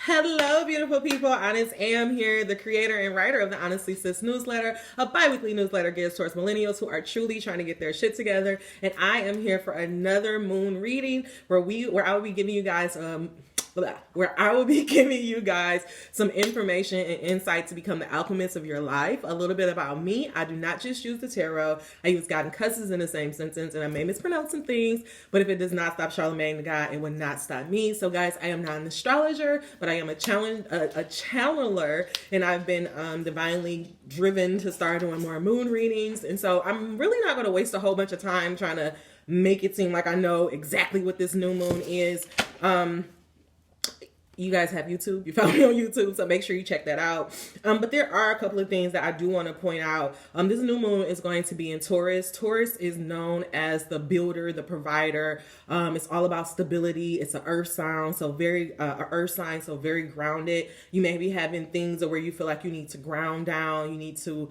Hello, beautiful people. Honest Am here, the creator and writer of the Honestly Sis newsletter, a bi-weekly newsletter geared towards millennials who are truly trying to get their shit together. And I am here for another moon reading where I will be giving you guys some information and insight to become the alchemist of your life. A little bit about me. I do not just use the tarot. I use God and cusses in the same sentence, and I may mispronounce some things, but if it does not stop Charlemagne the God, it would not stop me. So guys, I am not an astrologer, but I am a channeler, and I've been divinely driven to start doing more moon readings. And so I'm really not going to waste a whole bunch of time trying to make it seem like I know exactly what this new moon is. You guys have YouTube. You found me on YouTube, so make sure you check that out. But there are a couple of things that I do want to point out. This new moon is going to be in Taurus. Taurus is known as the builder, the provider. It's all about stability. It's an earth sign, so very very grounded. You may be having things where you feel like you need to ground down. You need to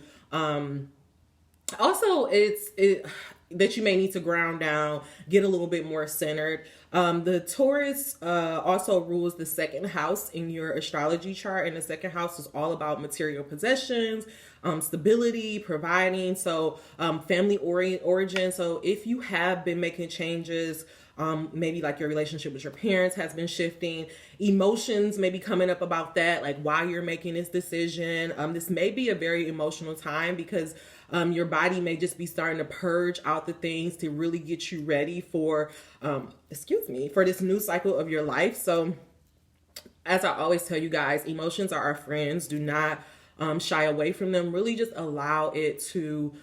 that you may need to ground down, get a little bit more centered. The Taurus also rules the second house in your astrology chart, and the second house is all about material possessions, stability, providing, so family origin. So if you have been making changes, maybe like your relationship with your parents has been shifting, emotions may be coming up about that, like why you're making this decision. This may be a very emotional time because your body may just be starting to purge out the things to really get you ready for this new cycle of your life. So as I always tell you guys, emotions are our friends. Do not shy away from them. Really just allow it to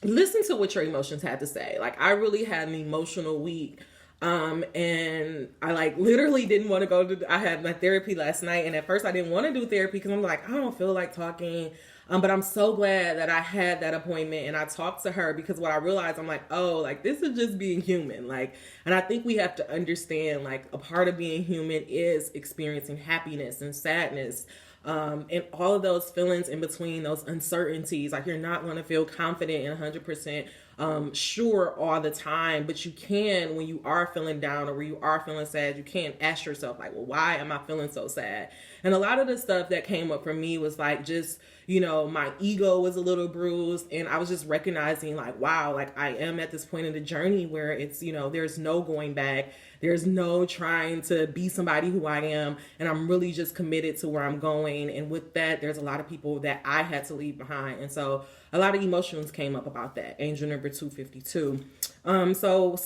listen to what your emotions had to say. Like, I really had an emotional week. And I literally didn't want to I had my therapy last night, and at first I didn't want to do therapy because I'm like, I don't feel like talking. But I'm so glad that I had that appointment and I talked to her, because what I realized, I'm like, oh, like this is just being human. And I think we have to understand, a part of being human is experiencing happiness and sadness. And all of those feelings in between, those uncertainties. You're not going to feel confident and 100% sure all the time, but you can, when you are feeling down or when you are feeling sad, you can ask yourself, well, why am I feeling so sad? And a lot of the stuff that came up for me was my ego was a little bruised, and I was just recognizing wow, I am at this point in the journey where it's, there's no going back. There's no trying to be somebody who I am, and I'm really just committed to where I'm going. And with that, there's a lot of people that I had to leave behind. And so a lot of emotions came up about that. Angel number 252. Another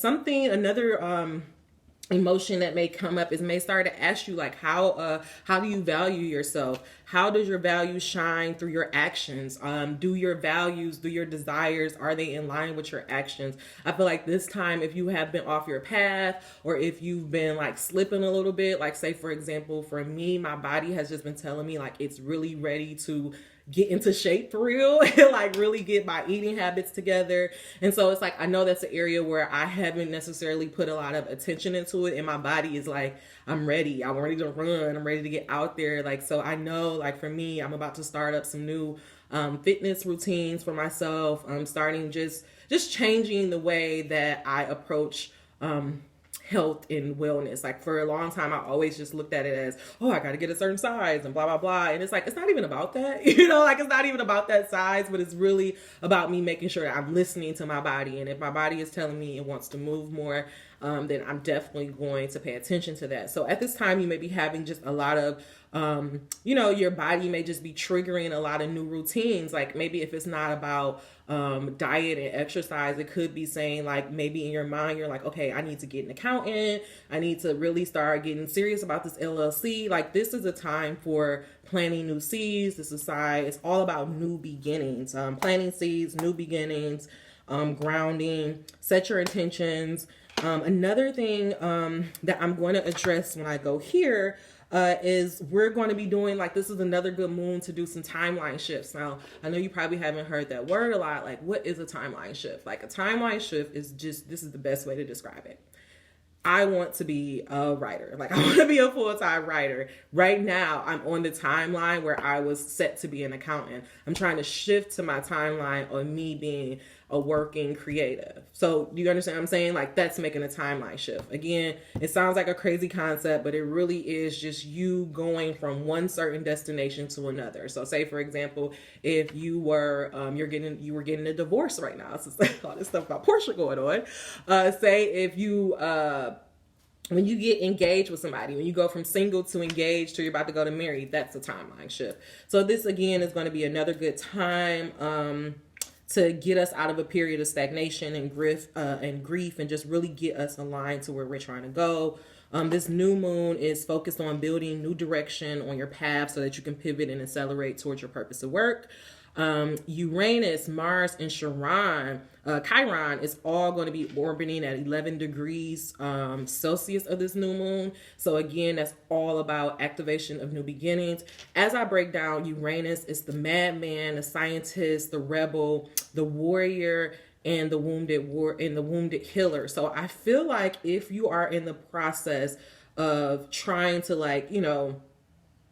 emotion that may come up may start to ask you, how do you value yourself? How does your values shine through your actions? Do your values, do your desires, are they in line with your actions? I feel like this time, if you have been off your path, or if you've been slipping a little bit, say for example, for me, my body has just been telling me it's really ready to get into shape for real and really get my eating habits together. And so it's I know that's an area where I haven't necessarily put a lot of attention into it, and my body is I'm ready to run, I'm ready to get out there. So I know for me, I'm about to start up some new fitness routines for myself. I'm starting just changing the way that I approach health and wellness. For a long time, I always just looked at it as, oh, I got to get a certain size and blah, blah, blah. And it's it's not even about that, it's not even about that size, but it's really about me making sure that I'm listening to my body. And if my body is telling me it wants to move more, then I'm definitely going to pay attention to that. So at this time, you may be having just a lot of, your body may just be triggering a lot of new routines. Maybe if it's not about diet and exercise, it could be saying maybe in your mind, you're okay, I need to get an accountant. I need to really start getting serious about this LLC. This is a time for planting new seeds. It's all about new beginnings, planting seeds, new beginnings, grounding, set your intentions. Another thing that I'm going to address when I go here is we're going to be doing this is another good moon to do some timeline shifts. Now, I know you probably haven't heard that word a lot. What is a timeline shift? A timeline shift is this is the best way to describe it. I want to be a writer. I want to be a full-time writer. Right now, I'm on the timeline where I was set to be an accountant. I'm trying to shift to my timeline on me being a working creative. So do you understand what I'm saying? Like, that's making a timeline shift. Again, it sounds like a crazy concept, but it really is just you going from one certain destination to another. So say, for example, if you were you were getting a divorce right now, so it's all this stuff about Portia going on. Say if you when you get engaged with somebody, when you go from single to engaged to you're about to go to married, that's a timeline shift. So this again is going to be another good time to get us out of a period of stagnation and grief and just really get us aligned to where we're trying to go. This new moon is focused on building new direction on your path so that you can pivot and accelerate towards your purpose of work. Uranus, Mars, and Chiron is all going to be orbiting at 11 degrees Celsius of this new moon. So again, that's all about activation of new beginnings. As I break down Uranus, it's the madman, the scientist, the rebel, the warrior, and the wounded healer. So I feel like if you are in the process of trying to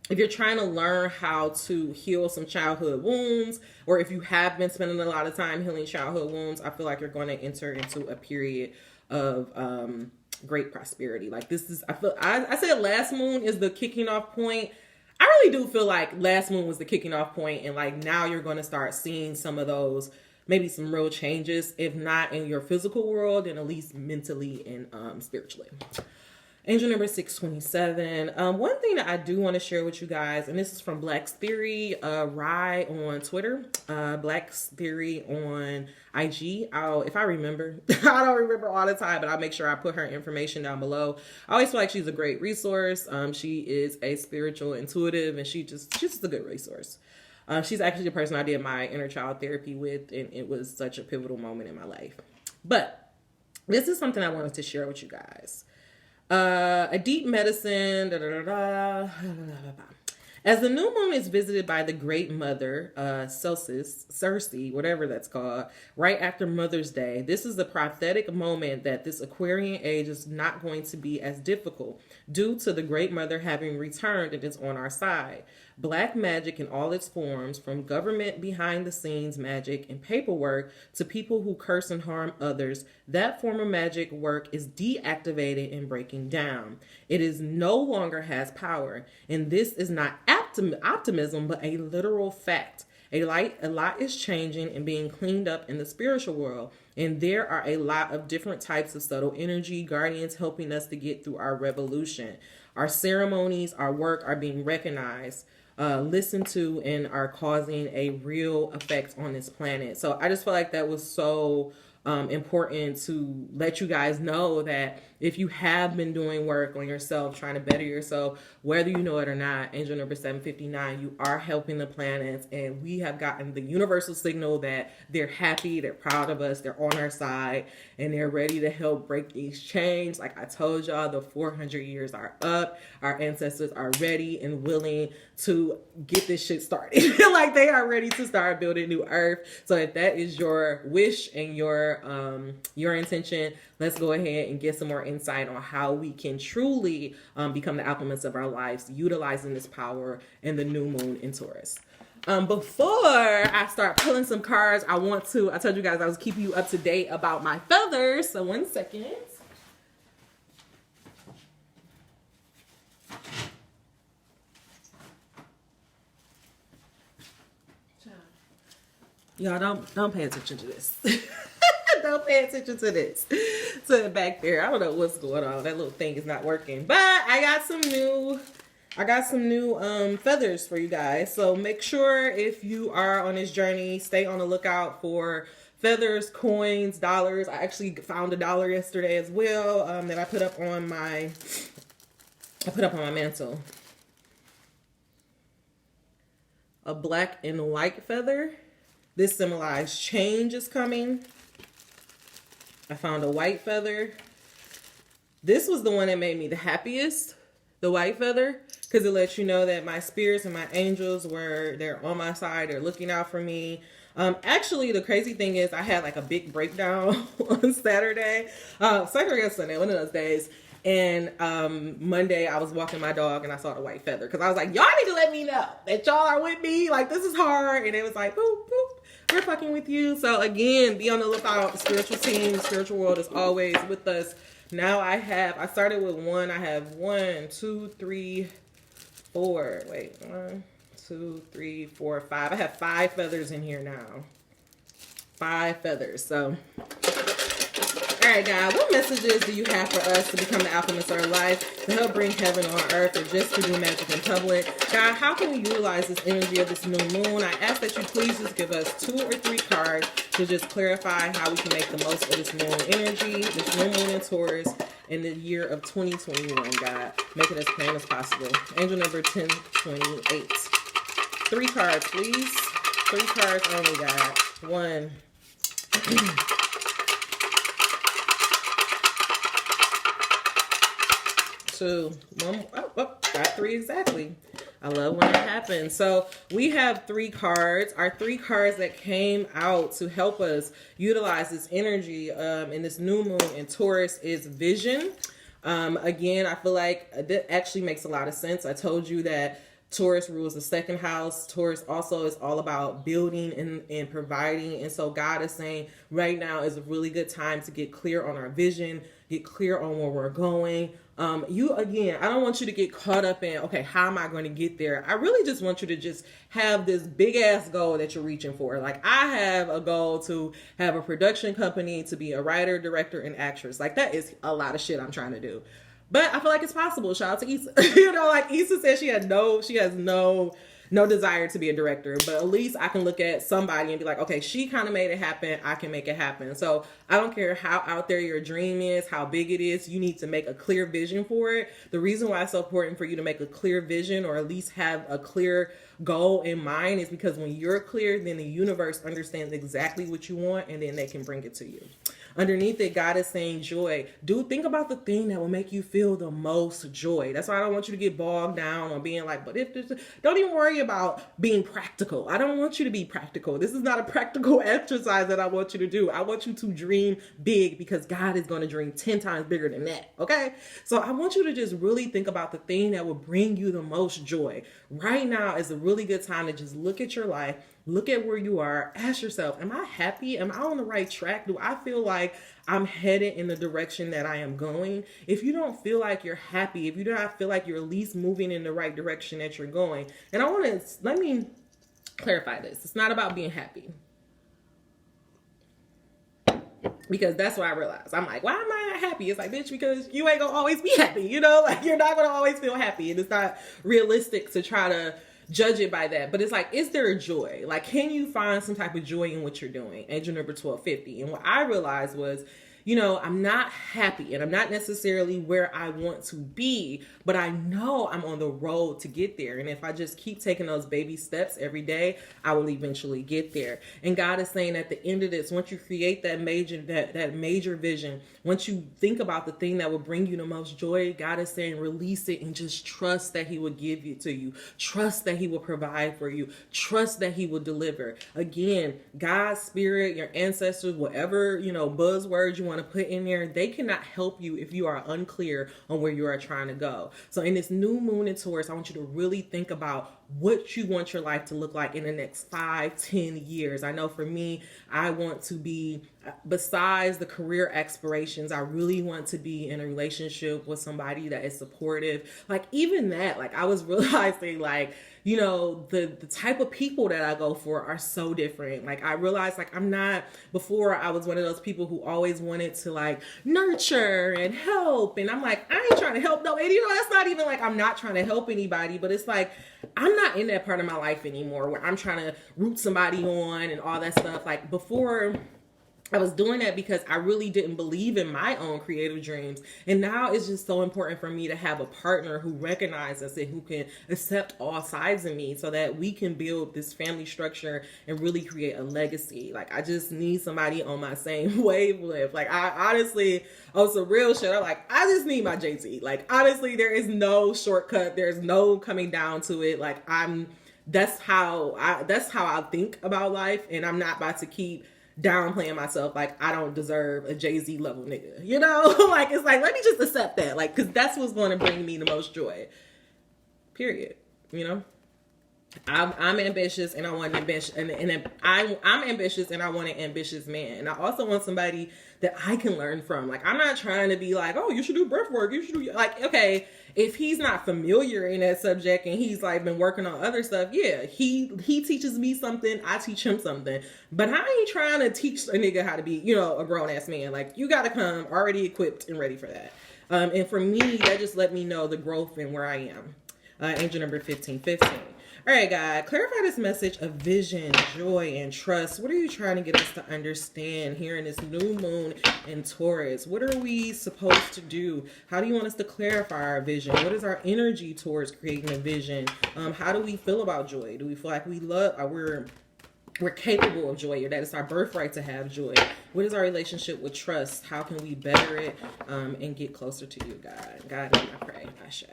if you're trying to learn how to heal some childhood wounds, or if you have been spending a lot of time healing childhood wounds, I feel like you're going to enter into a period of great prosperity. Like I said last moon is the kicking off point. I really do feel like last moon was the kicking off point, and like now you're going to start seeing some of those, maybe some real changes, if not in your physical world, then at least mentally and spiritually. Angel number 627. One thing that I do want to share with you guys, and this is from Black's Theory, Rye on Twitter, Black's Theory on IG. If I remember, I don't remember all the time, but I'll make sure I put her information down below. I always feel like she's a great resource. She is a spiritual intuitive, and she's just a good resource. She's actually the person I did my inner child therapy with, and it was such a pivotal moment in my life. But this is something I wanted to share with you guys. A deep medicine. As the new moon is visited by the Great Mother, Ceres, whatever that's called, right after Mother's Day, this is the prophetic moment that this Aquarian age is not going to be as difficult due to the Great Mother having returned and is on our side. Black magic in all its forms, from government behind-the-scenes magic and paperwork to people who curse and harm others, that form of magic work is deactivated and breaking down. It is no longer has power, and this is not optimism, but a literal fact. A lot is changing and being cleaned up in the spiritual world, and there are a lot of different types of subtle energy guardians helping us to get through our revolution. Our ceremonies, our work are being recognized, listened to, and are causing a real effect on this planet. So I just feel like that was so important to let you guys know that if you have been doing work on yourself, trying to better yourself, whether you know it or not, angel number 759, you are helping the planets, and we have gotten the universal signal that they're happy, they're proud of us, they're on our side, and they're ready to help break these chains. Like I told y'all, the 400 years are up. Our ancestors are ready and willing to get this shit started. Like they are ready to start building new earth. So if that is your wish and your intention, let's go ahead and get some more insight on how we can truly become the alchemists of our lives, utilizing this power in the new moon in Taurus. Before I start pulling some cards, I told you guys I was keeping you up to date about my feathers. So 1 second. Y'all don't pay attention to this. Don't pay attention to this. To the back there. I don't know what's going on. That little thing is not working. But I got some new feathers for you guys. So make sure if you are on this journey, stay on the lookout for feathers, coins, dollars. I actually found $1 yesterday as well, that I put up on my mantle. A black and white feather. This symbolizes change is coming. I found a white feather. This was the one that made me the happiest, the white feather, because it lets you know that my spirits and my angels they're on my side, they're looking out for me. Actually, the crazy thing is I had like a big breakdown on Saturday or Sunday, one of those days. And Monday I was walking my dog and I saw the white feather because I was like, y'all need to let me know that y'all are with me. Like, this is hard. And it was like, boop, boop. we're fucking with you. So again, be on the lookout. The spiritual team, the spiritual world is always with us. Now I started with one. I have 1, 2, 3, 4. Wait, 1, 2, 3, 4, 5. I have 5 feathers in here now. 5 feathers. So, all right, God, what messages do you have for us to become the alchemist of our life, to help bring heaven on earth, or just to do magic in public? God, how can we utilize this energy of this new moon? I ask that you please just give us 2 or 3 cards to just clarify how we can make the most of this moon energy, this new moon in Taurus, in the year of 2021, God. Make it as plain as possible. Angel number 1028. 3 cards, please. 3 cards only, God. 1. 2. Got 3 exactly. I love when it happens. So we have 3 cards. Our 3 cards that came out to help us utilize this energy in this new moon in Taurus is vision. Again, I feel like that actually makes a lot of sense. I told you that Taurus rules the 2nd house. Taurus also is all about building and providing. And so God is saying right now is a really good time to get clear on our vision, get clear on where we're going. I don't want you to get caught up in, okay, how am I going to get there? I really just want you to just have this big ass goal that you're reaching for. Like, I have a goal to have a production company, to be a writer, director, and actress. Like, that is a lot of shit I'm trying to do. But I feel like it's possible. Shout out to Issa. Like Issa said, she has no desire to be a director, but at least I can look at somebody and be like, okay, she kind of made it happen. I can make it happen. So I don't care how out there your dream is, how big it is. You need to make a clear vision for it. The reason why it's so important for you to make a clear vision, or at least have a clear goal in mind, is because when you're clear, then the universe understands exactly what you want, and then they can bring it to you. Underneath it, God is saying joy. Think about the thing that will make you feel the most joy. That's why I don't want you to get bogged down on being like, but if this, don't even worry about being practical. I don't want you to be practical. This is not a practical exercise that I want you to do. I want you to dream big, because God is going to dream 10 times bigger than that. Okay. So I want you to just really think about the thing that will bring you the most joy. Right now is a really good time to just look at your life. Look at where you are. Ask yourself, am I happy? Am I on the right track? Do I feel like I'm headed in the direction that I am going? If you don't feel like you're happy, if you don't feel like you're at least moving in the right direction that you're going, and let me clarify this. It's not about being happy. Because that's what I realized. I'm like, why am I not happy? It's like, bitch, because you ain't gonna always be happy. Like, you're not gonna always feel happy. And it's not realistic to try to judge it by that. But it's like, is there a joy? Like, can you find some type of joy in what you're doing? Angel number 1250. And what I realized was, I'm not happy, and I'm not necessarily where I want to be, but I know I'm on the road to get there. And if I just keep taking those baby steps every day, I will eventually get there. And God is saying at the end of this, once you create that major vision, once you think about the thing that will bring you the most joy, God is saying release it and just trust that He will give it to you. Trust that He will provide for you. Trust that He will deliver. Again, God's spirit, your ancestors, whatever, buzzwords you want to put in there, they cannot help you if you are unclear on where you are trying to go. So in this new moon in Taurus, I want you to really think about what you want your life to look like in the next 5-10 years. I know for me, I want to be, besides the career aspirations, I really want to be in a relationship with somebody that is supportive. Like, even that, like, I was realizing, like, the type of people that I go for are so different. Like, I realized, like, before I was one of those people who always wanted to, like, nurture and help. And I'm like, I ain't trying to help nobody. That's not even like I'm not trying to help anybody, but it's like, I'm not in that part of my life anymore where I'm trying to root somebody on and all that stuff. Like, before, I was doing that because I really didn't believe in my own creative dreams. And now it's just so important for me to have a partner who recognizes it, who can accept all sides of me, so that we can build this family structure and really create a legacy. Like, I just need somebody on my same wavelength. Like, I honestly, on some real shit, I'm like, I just need my Jay-Z. Like, honestly, there is no shortcut. There's no coming down to it. Like, that's how I think about life. And I'm not about to keep downplaying myself like I don't deserve a Jay-Z level nigga, like, it's like, let me just accept that, like, because that's what's going to bring me the most joy, period. I'm ambitious and I want an ambitious and I'm ambitious and I want an ambitious man. And I also want somebody that I can learn from. Like, I'm not trying to be like, oh, you should do breath work. You should do, like, okay, if he's not familiar in that subject and he's like been working on other stuff, yeah, he teaches me something, I teach him something. But I ain't trying to teach a nigga how to be, you know, a grown ass man. Like, you gotta come already equipped and ready for that. And for me, that just let me know the growth and where I am. Angel number 1515. All right, God, clarify this message of vision, joy, and trust. What are you trying to get us to understand here in this new moon in Taurus? What are we supposed to do? How do you want us to clarify our vision? What is our energy towards creating a vision? How do we feel about joy? Do we feel like we love, or we're capable of joy, or that it's our birthright to have joy? What is our relationship with trust? How can we better it and get closer to you, God? God, I pray. Ashe.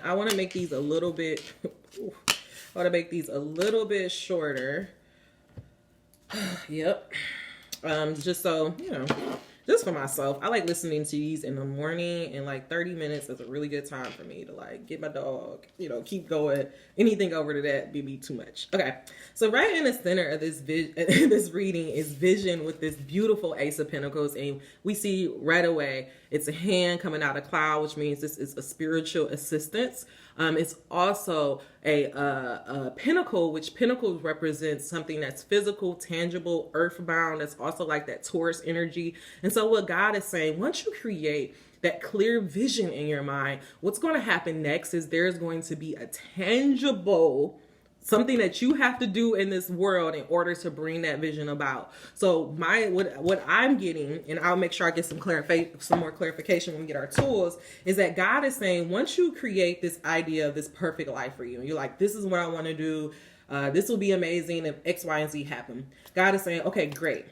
I want to make these a little bit, shorter. Yep. Just so, you know, just for myself. I like listening to these in the morning, and like 30 minutes is a really good time for me to like get my dog, you know, keep going. Anything over to that be too much. Okay. So right in the center of this this reading is vision with this beautiful Ace of Pentacles. And we see right away, it's a hand coming out of cloud, which means this is a spiritual assistance. It's also a pinnacle, which pinnacles represents something that's physical, tangible, earthbound. That's also like that Taurus energy. And so what God is saying, once you create that clear vision in your mind, what's going to happen next is there's going to be a tangible something that you have to do in this world in order to bring that vision about. So what I'm getting, and I'll make sure I get some more clarification when we get our tools, is that God is saying, once you create this idea of this perfect life for you, and you're like, this is what I want to do, this will be amazing if X, Y, and Z happen. God is saying, okay, great.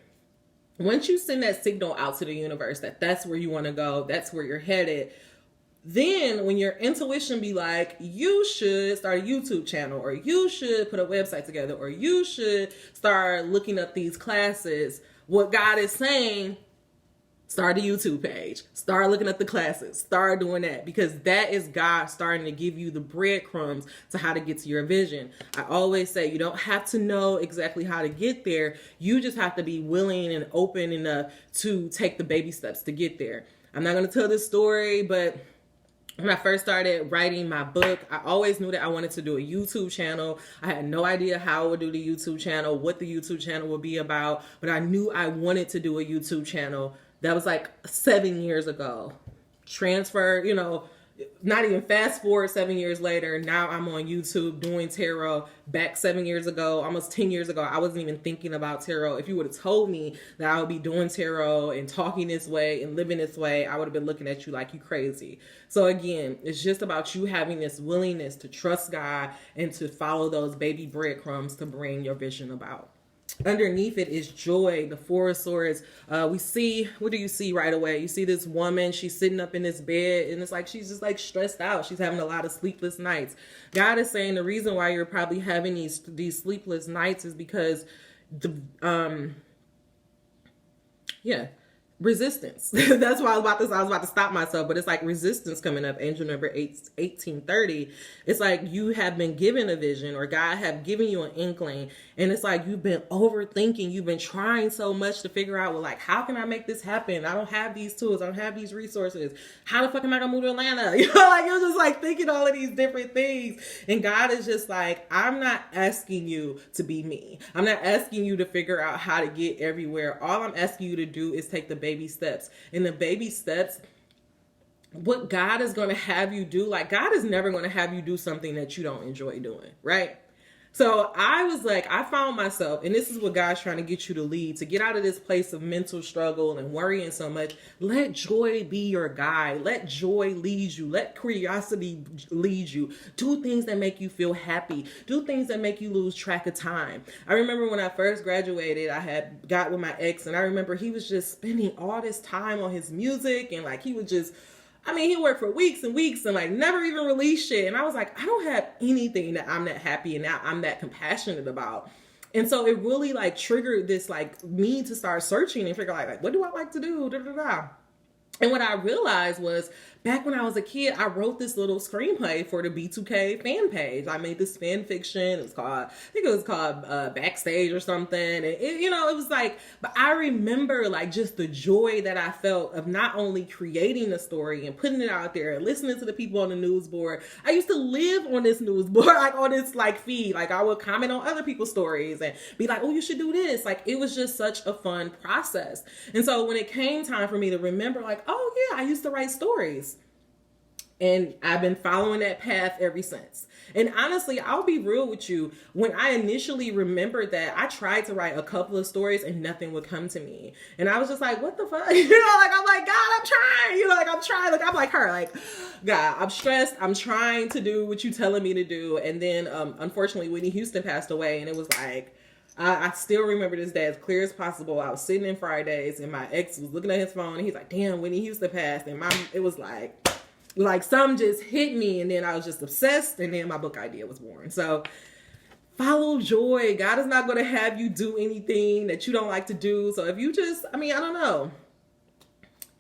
Once you send that signal out to the universe that that's where you want to go, that's where you're headed, then when your intuition be like, you should start a YouTube channel, or you should put a website together, or you should start looking up these classes, what God is saying, start a YouTube page, start looking at the classes, start doing that, because that is God starting to give you the breadcrumbs to how to get to your vision. I always say you don't have to know exactly how to get there. You just have to be willing and open enough to take the baby steps to get there. I'm not going to tell this story, but when I first started writing my book, I always knew that I wanted to do a YouTube channel. I had no idea how I would do the YouTube channel, what the YouTube channel would be about, but I knew I wanted to do a YouTube channel. That was like 7 years ago. Transfer, you know, not even fast forward 7 years later. Now I'm on YouTube doing tarot. Back 7 years ago, almost 10 years ago, I wasn't even thinking about tarot. If you would have told me that I would be doing tarot and talking this way and living this way, I would have been looking at you like you crazy. So again, it's just about you having this willingness to trust God and to follow those baby breadcrumbs to bring your vision about. Underneath it is joy, the Four of Swords. We see, what do you see right away? You see this woman, she's sitting up in this bed, and it's like she's just like stressed out. She's having a lot of sleepless nights. God is saying the reason why you're probably having these sleepless nights is because resistance. That's why I was about to stop myself, but it's like resistance coming up. Angel number 1830. It's like you have been given a vision, or God have given you an inkling, and it's like you've been overthinking. You've been trying so much to figure out, well, like, how can I make this happen? I don't have these tools. I don't have these resources. How the fuck am I gonna move to Atlanta? You know, like you're just like thinking all of these different things, and God is just like, I'm not asking you to be me. I'm not asking you to figure out how to get everywhere. All I'm asking you to do is take the baby steps. In the baby steps, what God is going to have you do, like God is never going to have you do something that you don't enjoy doing, right? So I was like, I found myself, and this is what God's trying to get you to lead, to get out of this place of mental struggle and worrying so much. Let joy be your guide. Let joy lead you. Let curiosity lead you. Do things that make you feel happy. Do things that make you lose track of time. I remember when I first graduated, I had got with my ex, and I remember he was just spending all this time on his music, and like he would just, I mean, he worked for weeks and weeks and like never even released shit. And I was like, I don't have anything that I'm that happy and that I'm that compassionate about. And so it really like triggered this like me to start searching and figure out like what do I like to do? Da, da, da. And what I realized was back when I was a kid, I wrote this little screenplay for the B2K fan page. I made this fan fiction. It was called, I think it was called Backstage or something. And it, you know, it was like, but I remember like just the joy that I felt of not only creating the story and putting it out there and listening to the people on the news board. I used to live on this news board, like on this like feed. Like I would comment on other people's stories and be like, oh, you should do this. Like it was just such a fun process. And so when it came time for me to remember, like, oh yeah, I used to write stories. And I've been following that path ever since. And honestly, I'll be real with you. When I initially remembered that, I tried to write a couple of stories and nothing would come to me. And I was just like, what the fuck? You know, like, I'm like, God, I'm trying. You know, like, I'm trying. Like, I'm like her. Like, God, I'm stressed. I'm trying to do what you're telling me to do. And then, unfortunately, Whitney Houston passed away. And it was like, I still remember this day as clear as possible. I was sitting in Fridays and my ex was looking at his phone and he's like, damn, Whitney Houston passed. And it was like some just hit me, and then I was just obsessed, and then my book idea was born. So follow joy. God is not going to have you do anything that you don't like to do. So if you just, I don't know.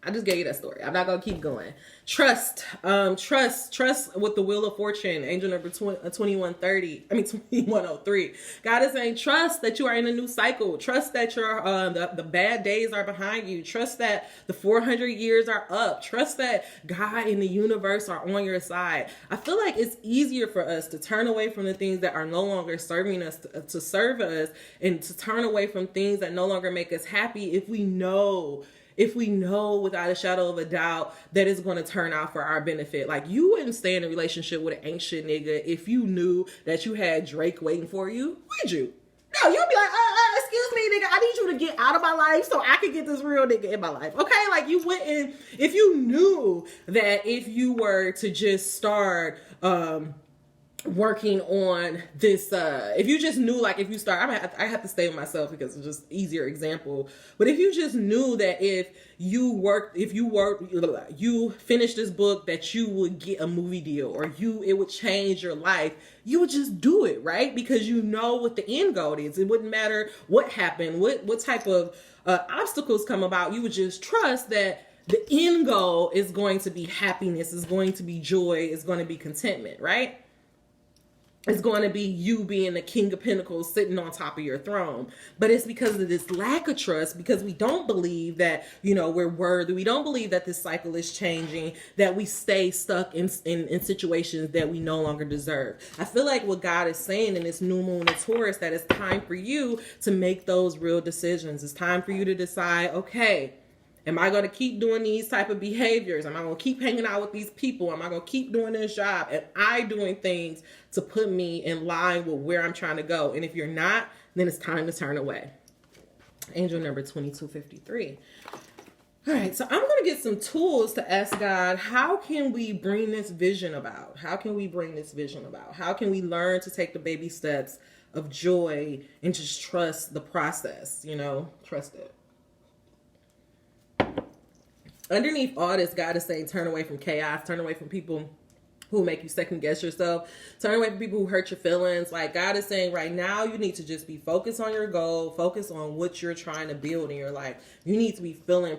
I just gave you that story. I'm not going to keep going. Trust with the wheel of fortune, angel number 2103. God is saying, trust that you are in a new cycle. Trust that your the bad days are behind you. Trust that the 400 years are up. Trust that God and the universe are on your side. I feel like it's easier for us to turn away from the things that are no longer serving us to serve us, and to turn away from things that no longer make us happy if we know without a shadow of a doubt that it's going to turn out for our benefit. Like, you wouldn't stay in a relationship with an ancient nigga if you knew that you had Drake waiting for you, would you? No, you'd be like, excuse me, nigga, I need you to get out of my life so I can get this real nigga in my life. Okay? Like, you wouldn't, if you knew that if you were to just start, working on this, if you just knew, like, if you start, I have to stay with myself because it's just easier example, but if you just knew that if you finished this book, that you would get a movie deal, or it would change your life, you would just do it, right? Because you know what the end goal is. It wouldn't matter what happened, what type of obstacles come about. You would just trust that the end goal is going to be happiness, is going to be joy, is going to be contentment, right? It's going to be you being the king of pentacles sitting on top of your throne. But it's because of this lack of trust, because we don't believe that, we're worthy. We don't believe that this cycle is changing, that we stay stuck in situations that we no longer deserve. I feel like what God is saying in this new moon in Taurus, that it's time for you to make those real decisions. It's time for you to decide, okay, am I going to keep doing these type of behaviors? Am I going to keep hanging out with these people? Am I going to keep doing this job? Am I doing things to put me in line with where I'm trying to go? And if you're not, then it's time to turn away. Angel number 2253. All right, so I'm going to get some tools to ask God, how can we bring this vision about? How can we bring this vision about? How can we learn to take the baby steps of joy and just trust the process, trust it. Underneath all this, God is saying, turn away from chaos, turn away from people who make you second guess yourself, turn away from people who hurt your feelings. Like, God is saying right now, you need to just be focused on your goal, focus on what you're trying to build in your life. You need to be feeling,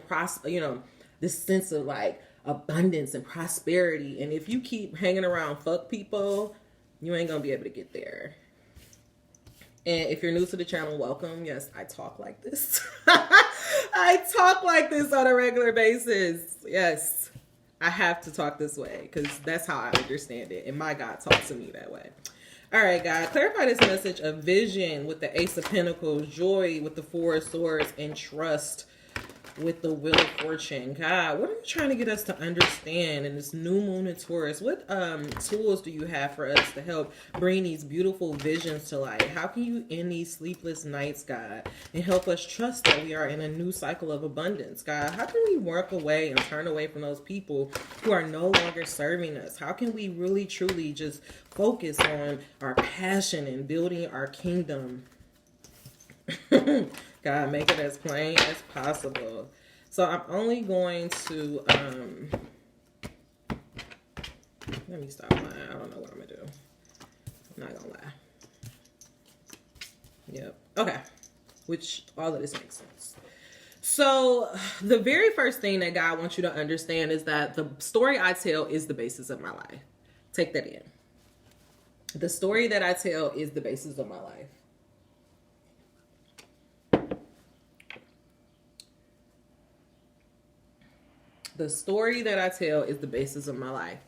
this sense of like abundance and prosperity. And if you keep hanging around fuck people, you ain't gonna be able to get there. And if you're new to the channel, welcome. Yes, I talk like this. I talk like this on a regular basis. Yes, I have to talk this way because that's how I understand it. And my God talks to me that way. All right, God, clarify this message of vision with the Ace of Pentacles, joy with the Four of Swords, and trust with the Wheel of Fortune. God, what are you trying to get us to understand in this new moon in Taurus? What tools do you have for us to help bring these beautiful visions to light? How can you end these sleepless nights, God, and help us trust that we are in a new cycle of abundance? God, how can we work away and turn away from those people who are no longer serving us? How can we really, truly just focus on our passion and building our kingdom? God, make it as plain as possible. So I'm only going to, let me stop lying. I don't know what I'm going to do. I'm not going to lie. Yep. Okay. Which, all of this makes sense. So, the very first thing that God wants you to understand is that the story I tell is the basis of my life. Take that in. The story that I tell is the basis of my life. The story that I tell is the basis of my life.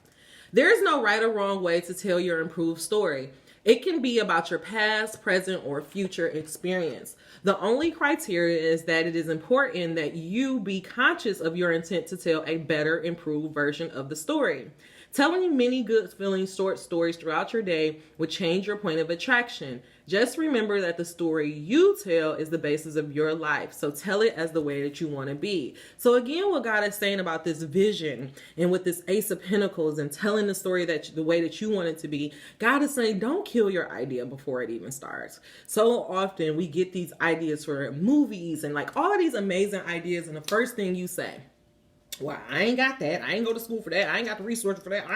There is no right or wrong way to tell your improved story. It can be about your past, present, or future experience. The only criteria is that it is important that you be conscious of your intent to tell a better, improved version of the story. Telling many good feeling short stories throughout your day would change your point of attraction. Just remember that the story you tell is the basis of your life. So tell it as the way that you want to be. So again, what God is saying about this vision and with this Ace of Pentacles and telling the story that the way that you want it to be, God is saying, don't kill your idea before it even starts. So often we get these ideas for movies and like all of these amazing ideas. And the first thing you say, well, I ain't got that. I ain't go to school for that. I ain't got the resources for that.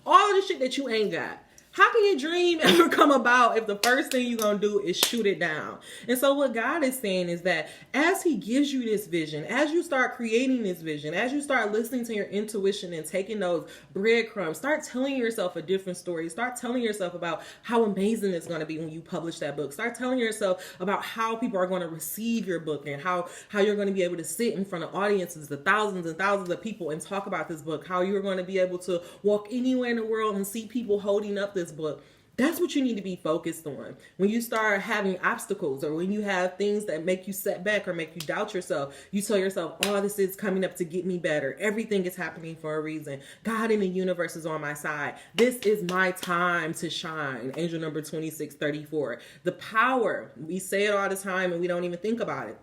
All of the shit that you ain't got. How can your dream ever come about if the first thing you're going to do is shoot it down? And so what God is saying is that as he gives you this vision, as you start creating this vision, as you start listening to your intuition and taking those breadcrumbs, start telling yourself a different story. Start telling yourself about how amazing it's going to be when you publish that book. Start telling yourself about how people are going to receive your book and how you're going to be able to sit in front of audiences of thousands and thousands of people and talk about this book, how you're going to be able to walk anywhere in the world and see people holding up this book. That's what you need to be focused on. When you start having obstacles or when you have things that make you set back or make you doubt yourself, you tell yourself, oh, this is coming up to get me better. Everything is happening for a reason. God in the universe is on my side. This is my time to shine. Angel number 2634. The power, we say it all the time and we don't even think about it.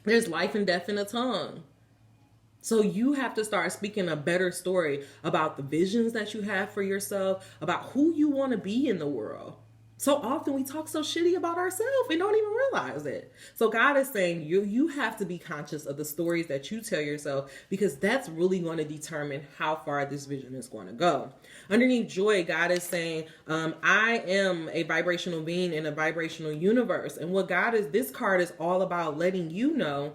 There's life and death in the tongue. So you have to start speaking a better story about the visions that you have for yourself, about who you want to be in the world. So often we talk so shitty about ourselves and don't even realize it. So God is saying you have to be conscious of the stories that you tell yourself, because that's really going to determine how far this vision is going to go. Underneath joy, God is saying, I am a vibrational being in a vibrational universe. And what God is, this card is all about letting you know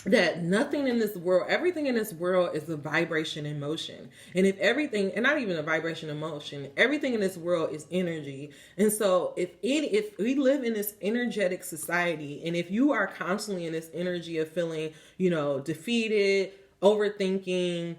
that nothing in this world, everything in this world is a vibration in motion. And if everything, and not even a vibration in motion, everything in this world is energy. And so if we live in this energetic society, and if you are constantly in this energy of feeling, defeated, overthinking,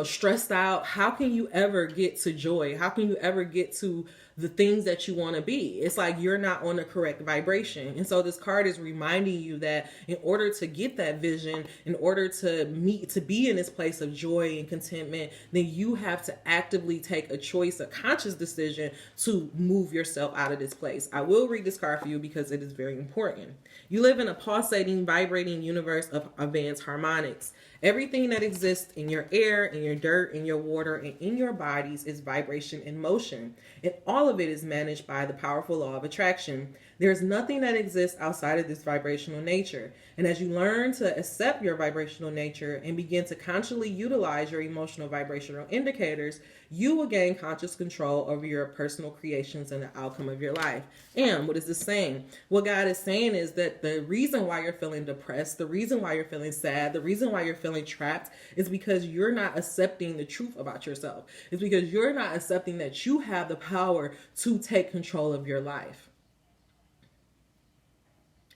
stressed out, how can you ever get to joy? How can you ever get to the things that you want to be? It's like you're not on the correct vibration. And so this card is reminding you that in order to get that vision, in order to be in this place of joy and contentment, then you have to actively take a choice, a conscious decision to move yourself out of this place. I will read this card for you because it is very important. You live in a pulsating, vibrating universe of advanced harmonics. Everything that exists in your air, in your dirt, in your water, and in your bodies is vibration in motion. And all of it is managed by the powerful law of attraction. There is nothing that exists outside of this vibrational nature. And as you learn to accept your vibrational nature and begin to consciously utilize your emotional vibrational indicators, you will gain conscious control over your personal creations and the outcome of your life. And what is this saying? What God is saying is that the reason why you're feeling depressed, the reason why you're feeling sad, the reason why you're feeling trapped is because you're not accepting the truth about yourself. It's because you're not accepting that you have the power to take control of your life.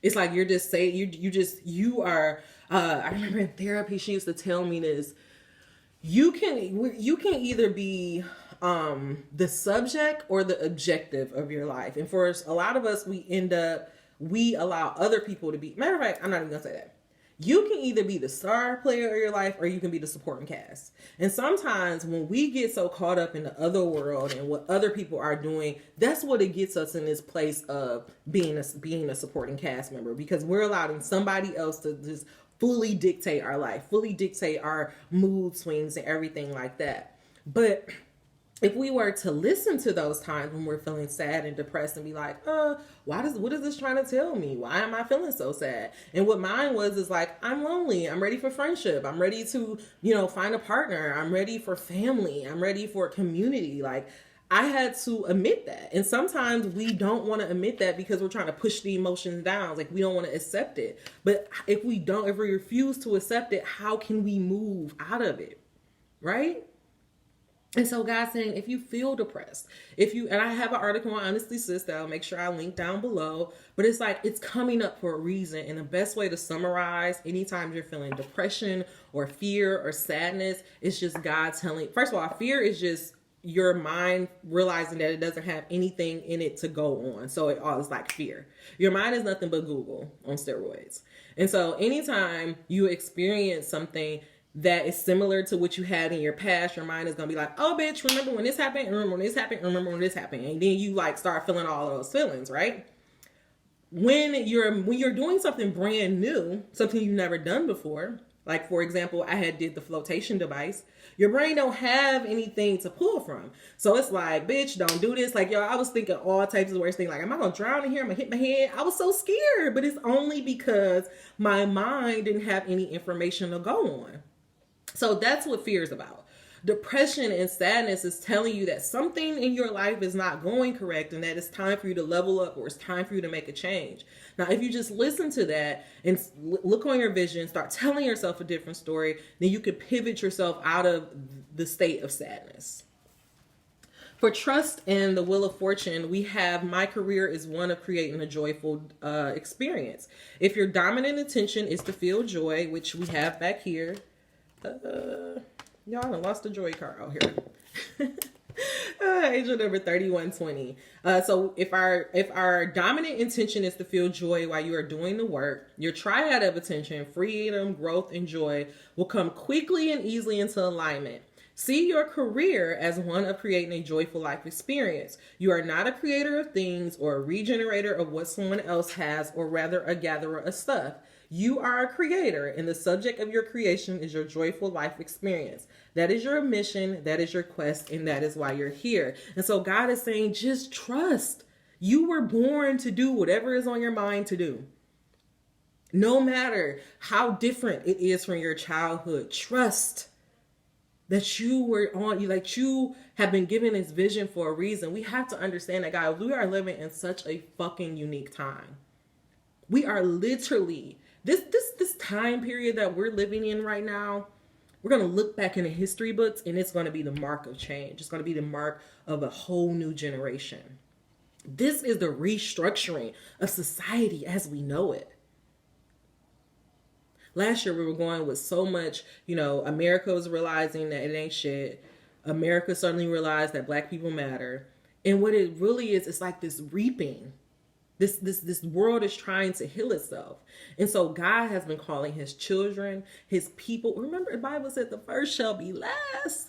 It's like you're just saying, you are, I remember in therapy, she used to tell me this, you can either be the subject or the objective of your life. And for a lot of us, we allow other people to be, matter of fact, I'm not even gonna say that. You can either be the star player of your life or you can be the supporting cast. And sometimes when we get so caught up in the other world and what other people are doing, that's what it gets us in this place of being a supporting cast member, because we're allowing somebody else to just fully dictate our life, fully dictate our mood swings and everything like that. But if we were to listen to those times when we're feeling sad and depressed and be like, what is this trying to tell me? Why am I feeling so sad? And what mine is like, I'm lonely. I'm ready for friendship. I'm ready to, find a partner. I'm ready for family. I'm ready for community. Like, I had to admit that. And sometimes we don't want to admit that because we're trying to push the emotions down. Like we don't want to accept it. But if we refuse to accept it, how can we move out of it? Right? And so God's saying, if you feel depressed, and I have an article on Honestly Sis that I'll make sure I link down below, but it's like, it's coming up for a reason. And the best way to summarize anytime you're feeling depression or fear or sadness, it's just God telling, first of all, fear is just your mind realizing that it doesn't have anything in it to go on. So it all is like fear. Your mind is nothing but Google on steroids. And so anytime you experience something that is similar to what you had in your past, your mind is going to be like, oh bitch, remember when this happened? Remember when this happened? Remember when this happened? And then you like start feeling all of those feelings, right? When you're doing something brand new, something you've never done before, like for example, I did the flotation device. Your brain don't have anything to pull from. So it's like, bitch, don't do this. Like, yo, I was thinking all types of worst things. Like, am I going to drown in here? I'm going to hit my head. I was so scared, but it's only because my mind didn't have any information to go on. So that's what fear is about. Depression and sadness is telling you that something in your life is not going correct and that it's time for you to level up or it's time for you to make a change. Now, if you just listen to that and look on your vision, start telling yourself a different story, then you could pivot yourself out of the state of sadness. For trust and the wheel of fortune, we have my career is one of creating a joyful experience. If your dominant intention is to feel joy, which we have back here, y'all done lost the joy card out here. Angel number 3120. So if our dominant intention is to feel joy while you are doing the work, your triad of attention, freedom, growth, and joy will come quickly and easily into alignment. See your career as one of creating a joyful life experience. You are not a creator of things or a regenerator of what someone else has, or rather a gatherer of stuff. You are a creator, and the subject of your creation is your joyful life experience. That is your mission, that is your quest, and that is why you're here. And so God is saying, just trust. You were born to do whatever is on your mind to do. No matter how different it is from your childhood, trust that you have been given this vision for a reason. We have to understand that, guys, we are living in such a fucking unique time. We are literally, this time period that we're living in right now, we're going to look back in the history books and it's going to be the mark of change. It's going to be the mark of a whole new generation. This is the restructuring of society as we know it. Last year we were going with so much, America was realizing that it ain't shit. America suddenly realized that Black people matter. And what it really is, it's like this reaping. This world is trying to heal itself. And so God has been calling his children, his people. Remember, the Bible said the first shall be last.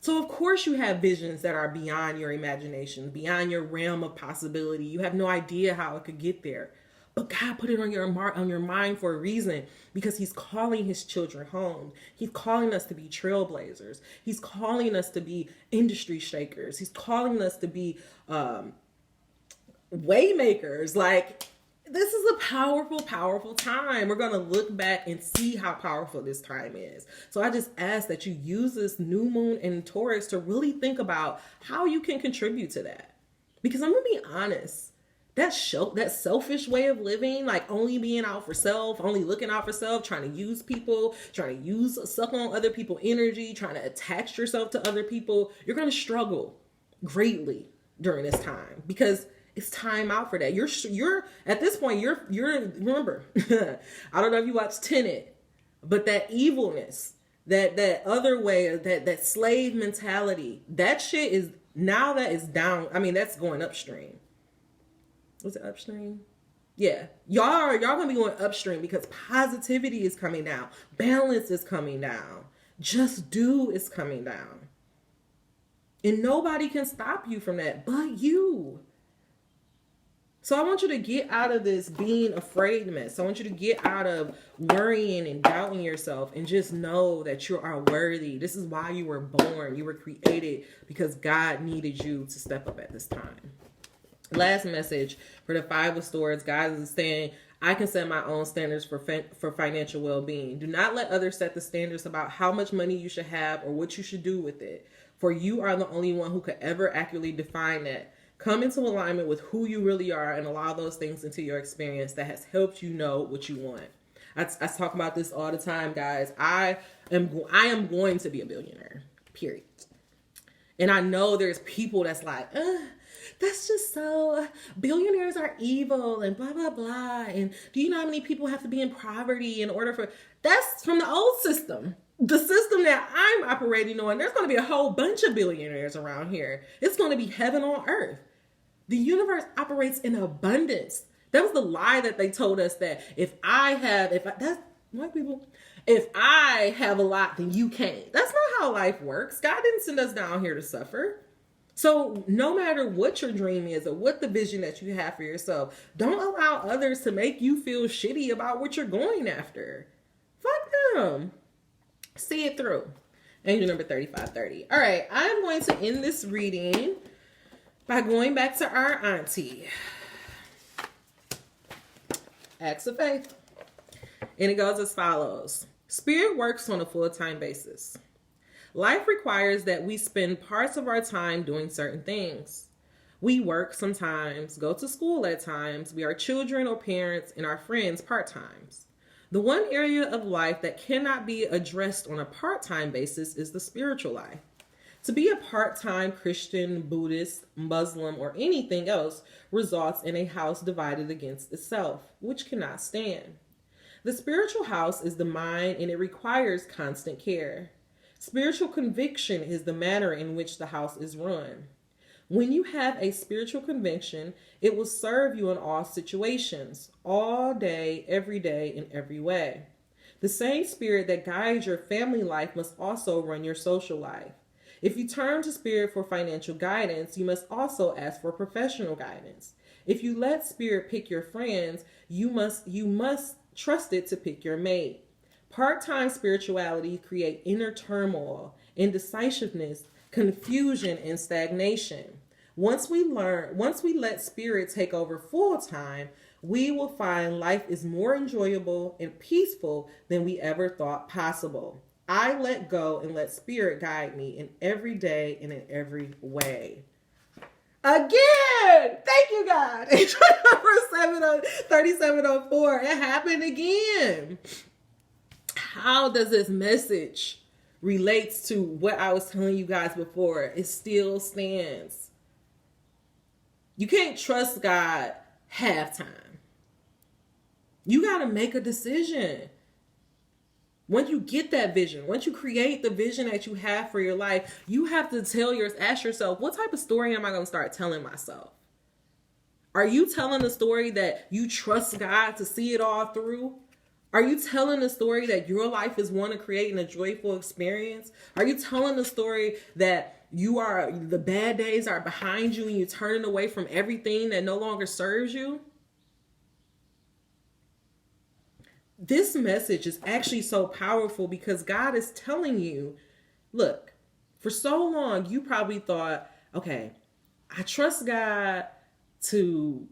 So of course you have visions that are beyond your imagination, beyond your realm of possibility. You have no idea how it could get there. But God put it on your mind for a reason, because he's calling his children home. He's calling us to be trailblazers. He's calling us to be industry shakers. He's calling us to be waymakers. Like, this is a powerful, powerful time. We're going to look back and see how powerful this time is. So I just ask that you use this new moon in Taurus to really think about how you can contribute to that. Because I'm going to be honest, that selfish way of living, like only being out for self, only looking out for self, trying to use people, trying to suck on other people's energy, trying to attach yourself to other people, you're going to struggle greatly during this time, because it's time out for that. You're at this point, you're remember, I don't know if you watch Tenet, but that evilness, that other way, that slave mentality, that shit is now, that is down. I mean, that's going upstream. Was it upstream? Yeah. Y'all gonna be going upstream because positivity is coming down. Balance is coming down. Just do is coming down. And nobody can stop you from that but you. So I want you to get out of this being afraid mess. I want you to get out of worrying and doubting yourself and just know that you are worthy. This is why you were born. You were created because God needed you to step up at this time. Last message for the 5 of Swords, God is saying, I can set my own standards for financial well-being. Do not let others set the standards about how much money you should have or what you should do with it, for you are the only one who could ever accurately define that. Come into alignment with who you really are and allow those things into your experience that has helped you know what you want. I talk about this all the time, guys. I am going to be a billionaire, period. And I know there's people that's like, that's just so, billionaires are evil and blah, blah, blah. And do you know how many people have to be in poverty in order for, that's from the old system. The system that I'm operating on, there's going to be a whole bunch of billionaires around here. It's going to be heaven on earth. The universe operates in abundance. That was the lie that they told us, that if I have a lot, then you can't. That's not how life works. God didn't send us down here to suffer. So no matter what your dream is or what the vision that you have for yourself, don't allow others to make you feel shitty about what you're going after. Fuck them. See it through. Angel number 3530. All right, I'm going to end this reading by going back to our auntie. Acts of faith. And it goes as follows. Spirit works on a full-time basis. Life requires that we spend parts of our time doing certain things. We work sometimes, go to school at times, we are children or parents, and our friends part-times. The one area of life that cannot be addressed on a part-time basis is the spiritual life. To be a part-time Christian, Buddhist, Muslim, or anything else results in a house divided against itself, which cannot stand. The spiritual house is the mind, and it requires constant care. Spiritual conviction is the manner in which the house is run. When you have a spiritual conviction, it will serve you in all situations, all day, in every way. The same spirit that guides your family life must also run your social life. If you turn to spirit for financial guidance, you must also ask for professional guidance. If you let spirit pick your friends, you must trust it to pick your mate. Part-time spirituality creates inner turmoil, indecisiveness, confusion, and stagnation. Once we let spirit take over full-time, we will find life is more enjoyable and peaceful than we ever thought possible. I let go and let spirit guide me in every day and in every way. Again, thank you, God. Number 3704. It happened again. How does this message relate to what I was telling you guys before? It still stands. You can't trust God half time. You got to make a decision. Once you get that vision, once you create the vision that you have for your life, you have to ask yourself, what type of story am I going to start telling myself? Are you telling the story that you trust God to see it all through? Are you telling the story that your life is one of creating a joyful experience? Are you telling the story that the bad days are behind you and you're turning away from everything that no longer serves you? This message is actually so powerful because God is telling you, look, for so long, you probably thought, okay, I trust God to,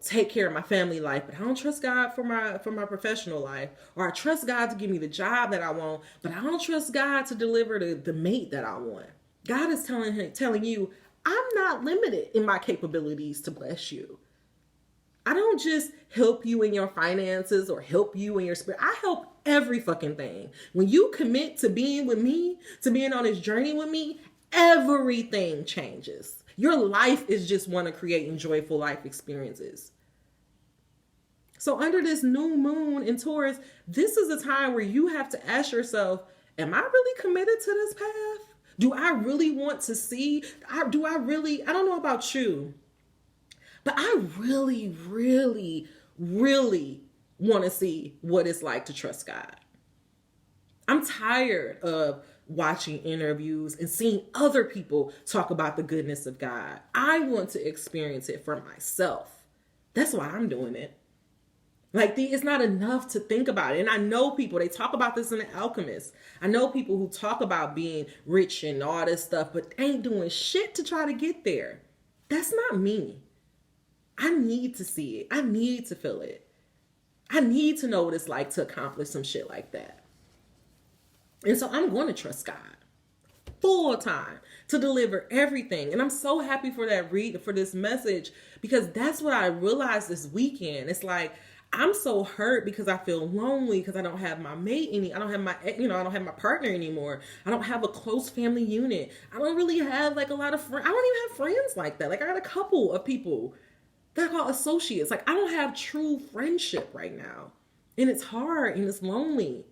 take care of my family life, but I don't trust God for my professional life. Or I trust God to give me the job that I want, but I don't trust God to deliver the mate that I want. God is telling you, I'm not limited in my capabilities to bless you. I don't just help you in your finances or help you in your spirit. I help every fucking thing. When you commit to being with me, to being on this journey with me, everything changes. Your life is just one of creating joyful life experiences. So under this new moon in Taurus, this is a time where you have to ask yourself, am I really committed to this path? Do I really want to see? I don't know about you, but I really, really, really want to see what it's like to trust God. I'm tired of watching interviews and seeing other people talk about the goodness of God. I want to experience it for myself. That's why I'm doing it. It's not enough to think about it. And I know people, they talk about this in The Alchemist. I know people who talk about being rich and all this stuff, but ain't doing shit to try to get there. That's not me. I need to see it. I need to feel it. I need to know what it's like to accomplish some shit like that. And so I'm going to trust God full time to deliver everything. And I'm so happy for that for this message, because that's what I realized this weekend. It's like, I'm so hurt because I feel lonely because I don't have my mate I don't have my, I don't have my partner anymore. I don't have a close family unit. I don't really have like a lot of friends. I don't even have friends like that. Like, I got a couple of people that I call associates. Like, I don't have true friendship right now. And it's hard and it's lonely.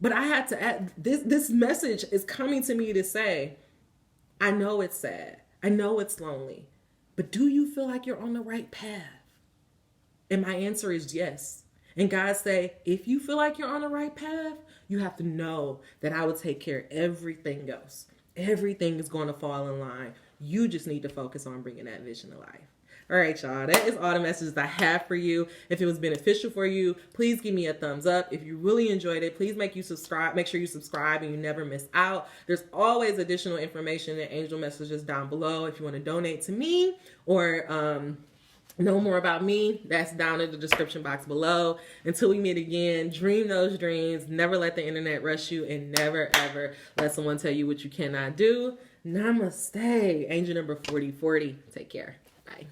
But I had to add, this message is coming to me to say, I know it's sad. I know it's lonely. But do you feel like you're on the right path? And my answer is yes. And God say, if you feel like you're on the right path, you have to know that I will take care of everything else. Everything is going to fall in line. You just need to focus on bringing that vision to life. All right, y'all. That is all the messages I have for you. If it was beneficial for you, please give me a thumbs up. If you really enjoyed it, please make sure you subscribe and you never miss out. There's always additional information and angel messages down below. If you want to donate to me or know more about me, that's down in the description box below. Until we meet again, dream those dreams. Never let the internet rush you, and never, ever let someone tell you what you cannot do. Namaste. Angel number 4040. Take care. Bye.